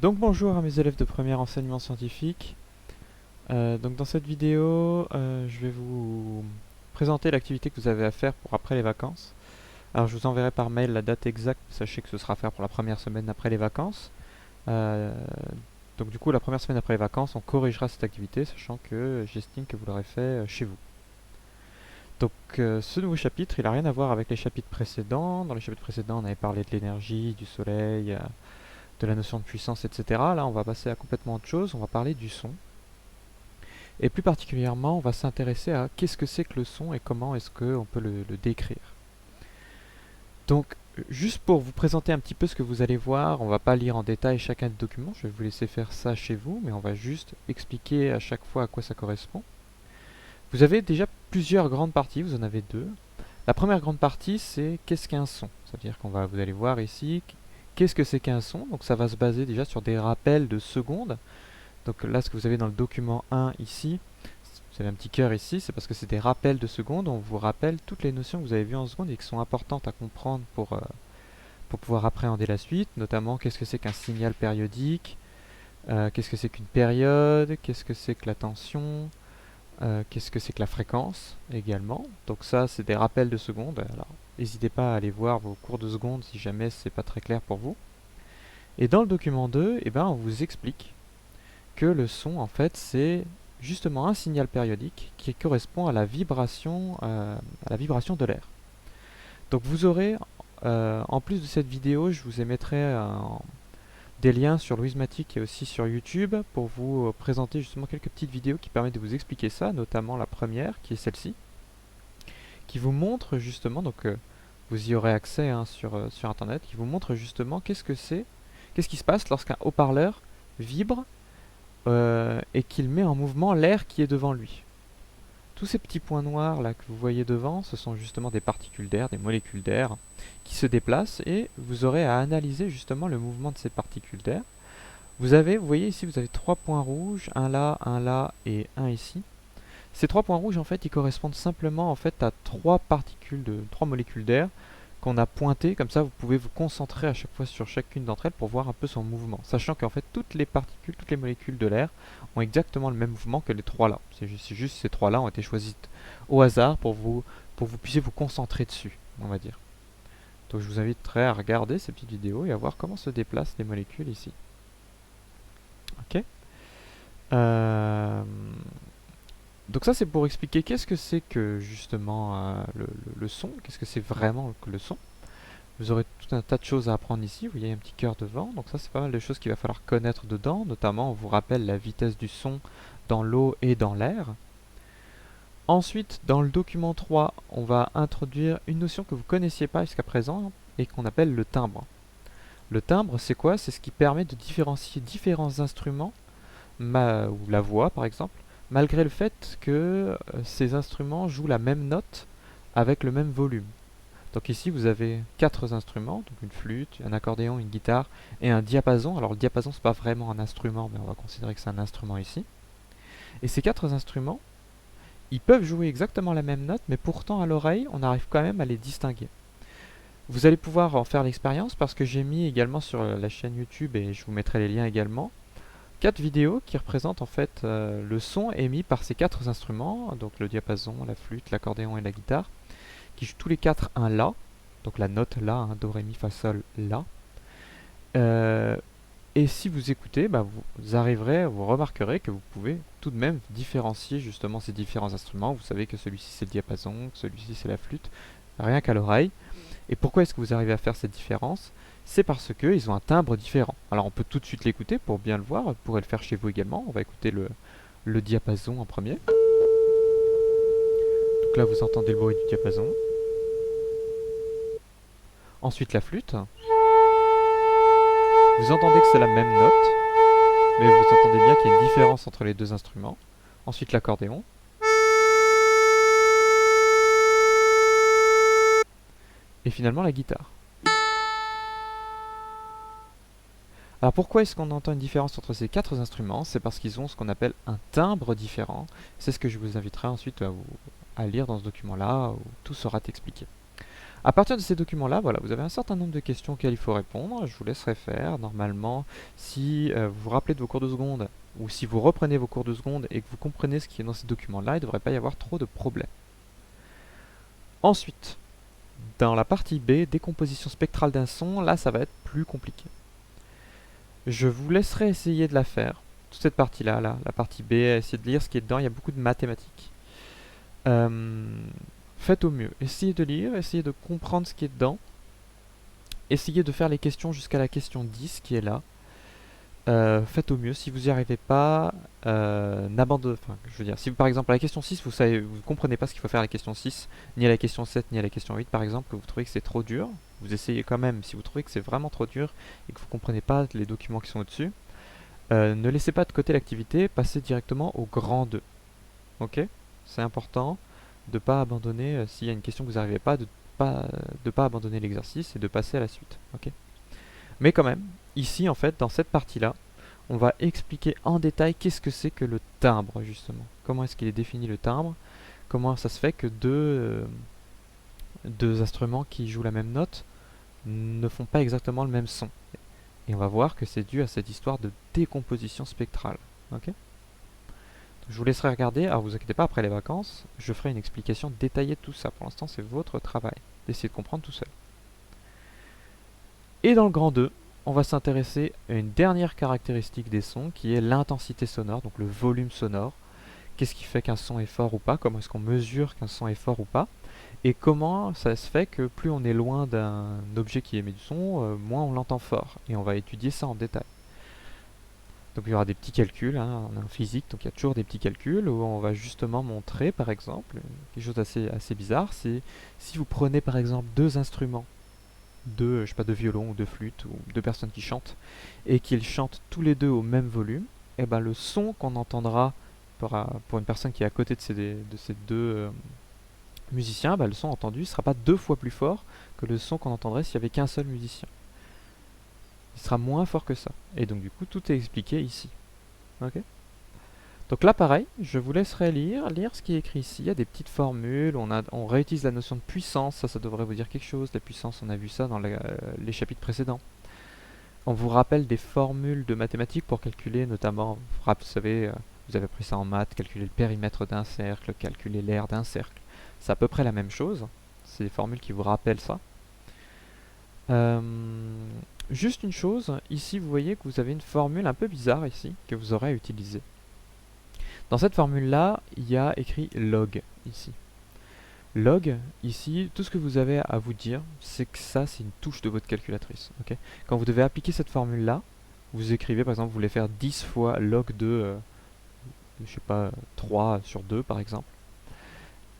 Donc bonjour à mes élèves de premier enseignement scientifique. Donc dans cette vidéo, je vais vous présenter l'activité que vous avez à faire pour après les vacances. Alors je vous enverrai par mail la date exacte, sachez que ce sera à faire pour la première semaine après les vacances. Euh, donc du coup la première semaine après les vacances, on corrigera cette activité, sachant que j'estime que vous l'aurez fait chez vous. Donc ce nouveau chapitre, il n'a rien à voir avec les chapitres précédents. Dans les chapitres précédents, on avait parlé de l'énergie, du soleil, de la notion de puissance, etc. Là, on va passer à complètement autre chose, on va parler du son. Et plus particulièrement, on va s'intéresser à qu'est-ce que c'est que le son et comment est-ce qu'on peut le décrire. Donc, juste pour vous présenter un petit peu ce que vous allez voir, on va pas lire en détail chacun des documents, je vais vous laisser faire ça chez vous, mais on va juste expliquer à chaque fois à quoi ça correspond. Vous avez déjà plusieurs grandes parties, vous en avez deux. La première grande partie, c'est qu'est-ce qu'un son. C'est-à-dire vous allez voir ici, qu'est-ce que c'est qu'un son. Donc ça va se baser déjà sur des rappels de secondes. Donc là, ce que vous avez dans le document 1 ici, vous avez un petit cœur ici, c'est parce que c'est des rappels de secondes. On vous rappelle toutes les notions que vous avez vues en secondes et qui sont importantes à comprendre pour pouvoir appréhender la suite, notamment qu'est-ce que c'est qu'un signal périodique, qu'est-ce que c'est qu'une période, qu'est-ce que c'est que la tension, qu'est-ce que c'est que la fréquence également. Donc ça, c'est des rappels de secondes. Alors, n'hésitez pas à aller voir vos cours de secondes si jamais c'est pas très clair pour vous. Et dans le document 2, eh ben, on vous explique que le son, en fait, c'est justement un signal périodique qui correspond à la vibration de l'air. Donc vous aurez, en plus de cette vidéo, je vous émettrai des liens sur Louismatic et aussi sur YouTube pour vous présenter justement quelques petites vidéos qui permettent de vous expliquer ça, notamment la première qui est celle-ci, qui vous montre justement, donc vous y aurez accès hein, sur internet, qui vous montre justement qu'est-ce qui se passe lorsqu'un haut-parleur vibre et qu'il met en mouvement l'air qui est devant lui. Tous ces petits points noirs là que vous voyez devant, ce sont justement des particules d'air, des molécules d'air qui se déplacent et vous aurez à analyser justement le mouvement de ces particules d'air. Vous voyez ici, vous avez trois points rouges, un là et un ici. Ces trois points rouges en fait, ils correspondent simplement en fait à trois molécules d'air qu'on a pointées. Comme ça, vous pouvez vous concentrer à chaque fois sur chacune d'entre elles pour voir un peu son mouvement, sachant qu'en fait toutes les particules, toutes les molécules de l'air ont exactement le même mouvement que les trois là. C'est juste ces trois là ont été choisis au hasard pour que vous puissiez vous concentrer dessus, on va dire. Donc je vous inviterai à regarder ces petites vidéos et à voir comment se déplacent les molécules ici. Ok. Euh, Donc ça c'est pour expliquer qu'est-ce que c'est que justement le son, qu'est-ce que c'est vraiment que le son. Vous aurez tout un tas de choses à apprendre ici, vous voyez un petit cœur devant, donc ça c'est pas mal de choses qu'il va falloir connaître dedans, notamment on vous rappelle la vitesse du son dans l'eau et dans l'air. Ensuite, dans le document 3, on va introduire une notion que vous ne connaissiez pas jusqu'à présent et qu'on appelle le timbre. Le timbre c'est quoi? C'est ce qui permet de différencier différents instruments, ou la voix par exemple, malgré le fait que ces instruments jouent la même note avec le même volume. Donc ici vous avez quatre instruments, donc une flûte, un accordéon, une guitare et un diapason. Alors le diapason c'est pas vraiment un instrument, mais on va considérer que c'est un instrument ici. Et ces quatre instruments, ils peuvent jouer exactement la même note, mais pourtant à l'oreille on arrive quand même à les distinguer. Vous allez pouvoir en faire l'expérience parce que j'ai mis également sur la chaîne YouTube, et je vous mettrai les liens également, 4 vidéos qui représentent en fait le son émis par ces quatre instruments, donc le diapason, la flûte, l'accordéon et la guitare, qui jouent tous les quatre un La, donc la note La, hein, Do, Ré, Mi, Fa, Sol, La. Et si vous écoutez, vous remarquerez que vous pouvez tout de même différencier justement ces différents instruments. Vous savez que celui-ci c'est le diapason, que celui-ci c'est la flûte, rien qu'à l'oreille. Et pourquoi est-ce que vous arrivez à faire cette différence? C'est parce qu'ils ont un timbre différent. Alors on peut tout de suite l'écouter pour bien le voir, vous pourrez le faire chez vous également. On va écouter le diapason en premier. Donc là vous entendez le bruit du diapason. Ensuite la flûte. Vous entendez que c'est la même note, mais vous entendez bien qu'il y a une différence entre les deux instruments. Ensuite l'accordéon. Et finalement la guitare. Alors pourquoi est-ce qu'on entend une différence entre ces quatre instruments? C'est parce qu'ils ont ce qu'on appelle un timbre différent. C'est ce que je vous inviterai ensuite à lire dans ce document-là, où tout sera expliqué. À partir de ces documents-là, voilà, vous avez un certain nombre de questions auxquelles il faut répondre. Je vous laisserai faire. Normalement, si vous vous rappelez de vos cours de seconde, ou si vous reprenez vos cours de seconde et que vous comprenez ce qui est dans ces documents-là, il ne devrait pas y avoir trop de problèmes. Ensuite, dans la partie B, décomposition spectrale d'un son, là ça va être plus compliqué. Je vous laisserai essayer de la faire. Toute cette partie-là, la partie B, essayez de lire ce qui est dedans, il y a beaucoup de mathématiques. Faites au mieux. Essayez de lire, essayez de comprendre ce qui est dedans. Essayez de faire les questions jusqu'à la question 10 qui est là. Faites au mieux. Si vous n'y arrivez pas, n'abandonnez. Enfin, je veux dire, si par exemple à la question 6, vous comprenez pas ce qu'il faut faire à la question 6, ni à la question 7, ni à la question 8 par exemple, que vous trouvez que c'est trop dur, vous essayez quand même. Si vous trouvez que c'est vraiment trop dur et que vous comprenez pas les documents qui sont au-dessus, ne laissez pas de côté l'activité, passez directement au grand 2. Ok? C'est important de ne pas abandonner, s'il y a une question que vous n'arrivez pas, de pas abandonner l'exercice et de passer à la suite. Ok? Mais quand même, ici en fait, dans cette partie-là, on va expliquer en détail qu'est-ce que c'est que le timbre justement. Comment est-ce qu'il est défini le timbre? Comment ça se fait que deux instruments qui jouent la même note ne font pas exactement le même son? Et on va voir que c'est dû à cette histoire de décomposition spectrale. Ok? Je vous laisserai regarder, alors vous inquiétez pas, après les vacances, je ferai une explication détaillée de tout ça. Pour l'instant, c'est votre travail d'essayer de comprendre tout seul. Et dans le grand 2, on va s'intéresser à une dernière caractéristique des sons qui est l'intensité sonore, donc le volume sonore. Qu'est-ce qui fait qu'un son est fort ou pas? Comment est-ce qu'on mesure qu'un son est fort ou pas? Et comment ça se fait que plus on est loin d'un objet qui émet du son, moins on l'entend fort? Et on va étudier ça en détail. Donc il y aura des petits calculs, hein, en physique, donc il y a toujours des petits calculs où on va justement montrer, par exemple, quelque chose d'assez bizarre, c'est si vous prenez par exemple deux instruments, je sais pas, de violon ou de flûte, ou deux personnes qui chantent, et qu'ils chantent tous les deux au même volume, et ben le son qu'on entendra pour une personne qui est à côté de ces deux musiciens, le son entendu ne sera pas deux fois plus fort que le son qu'on entendrait s'il n'y avait qu'un seul musicien. Il sera moins fort que ça. Et donc du coup, tout est expliqué ici. Ok? Donc là, pareil, je vous laisserai lire ce qui est écrit ici. Il y a des petites formules, on réutilise la notion de puissance, ça devrait vous dire quelque chose. La puissance, on a vu ça dans les chapitres précédents. On vous rappelle des formules de mathématiques pour calculer, notamment, vous savez, vous avez appris ça en maths, calculer le périmètre d'un cercle, calculer l'aire d'un cercle. C'est à peu près la même chose. C'est des formules qui vous rappellent ça. Juste une chose, ici vous voyez que vous avez une formule un peu bizarre ici, que vous aurez à utiliser. Dans cette formule-là, il y a écrit log ici. Log, ici, tout ce que vous avez à vous dire, c'est que ça, c'est une touche de votre calculatrice. Okay? Quand vous devez appliquer cette formule-là, vous écrivez, par exemple, vous voulez faire 10 fois log de, je sais pas, 3 sur 2, par exemple.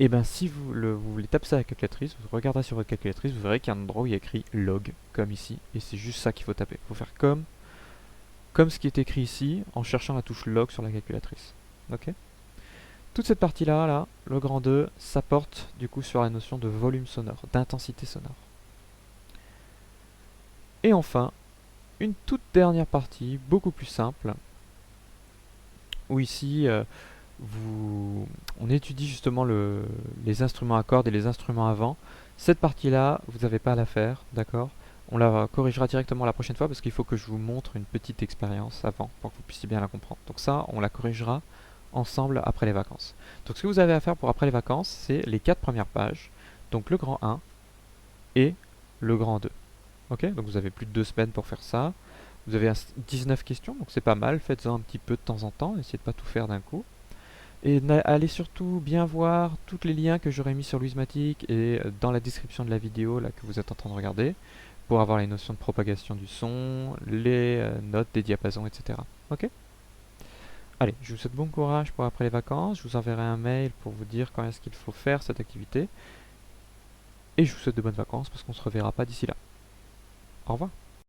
Et bien, si vous voulez taper ça à la calculatrice, vous regarderez sur votre calculatrice, vous verrez qu'il y a un endroit où il y a écrit log, comme ici, et c'est juste ça qu'il faut taper. Il faut faire comme ce qui est écrit ici, en cherchant la touche log sur la calculatrice. Ok? Toute cette partie-là, là, le grand 2, ça porte du coup sur la notion de volume sonore, d'intensité sonore. Et enfin, une toute dernière partie, beaucoup plus simple, où ici, on étudie justement les instruments à cordes et les instruments à vent. Cette partie-là, vous n'avez pas à la faire, d'accord? On la corrigera directement la prochaine fois parce qu'il faut que je vous montre une petite expérience avant pour que vous puissiez bien la comprendre. Donc ça, on la corrigera ensemble après les vacances. Donc ce que vous avez à faire pour après les vacances, c'est les 4 premières pages, donc le grand 1 et le grand 2. Ok? Donc vous avez plus de 2 semaines pour faire ça. Vous avez 19 questions, donc c'est pas mal, faites-en un petit peu de temps en temps, essayez de pas tout faire d'un coup. Et allez surtout bien voir tous les liens que j'aurai mis sur Louismatic et dans la description de la vidéo là, que vous êtes en train de regarder pour avoir les notions de propagation du son, les notes des diapasons, etc. Ok? Allez, je vous souhaite bon courage pour après les vacances. Je vous enverrai un mail pour vous dire quand est-ce qu'il faut faire cette activité. Et je vous souhaite de bonnes vacances parce qu'on ne se reverra pas d'ici là. Au revoir.